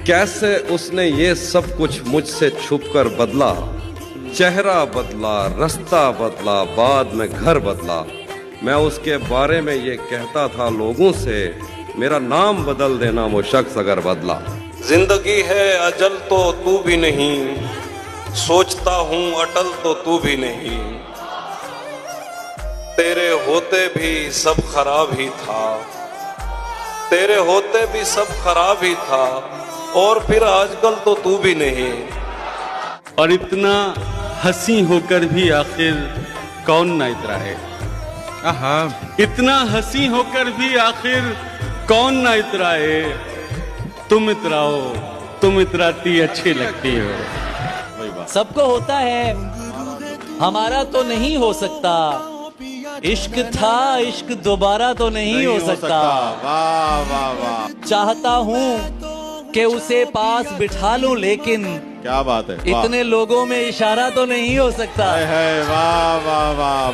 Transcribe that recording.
कैसे उसने ये सब कुछ मुझसे छुप कर बदला, चेहरा बदला, रास्ता बदला, बाद में घर बदला। मैं उसके बारे में ये कहता था लोगों से, मेरा नाम बदल देना वो शख्स अगर बदला। जिंदगी है अजल तो तू भी नहीं, सोचता हूँ अटल तो तू भी नहीं, तेरे होते भी सब खराब ही था, तेरे होते भी सब खराब ही था, और फिर आजकल तो तू भी नहीं। और इतना हंसी होकर भी आखिर कौन ना इतराए, इतना हंसी होकर भी आखिर कौन ना इतराए। तुम इतराओ, तुम इतराती अच्छी लगती हो। सबको होता है, हमारा तो नहीं हो सकता। इश्क था, इश्क दोबारा तो नहीं हो सकता। वाह वाह वाह, चाहता हूँ कि उसे पास बिठा लूं, लेकिन क्या बात है, वाह। इतने लोगों में इशारा तो नहीं हो सकता। है वाह वाह वाह,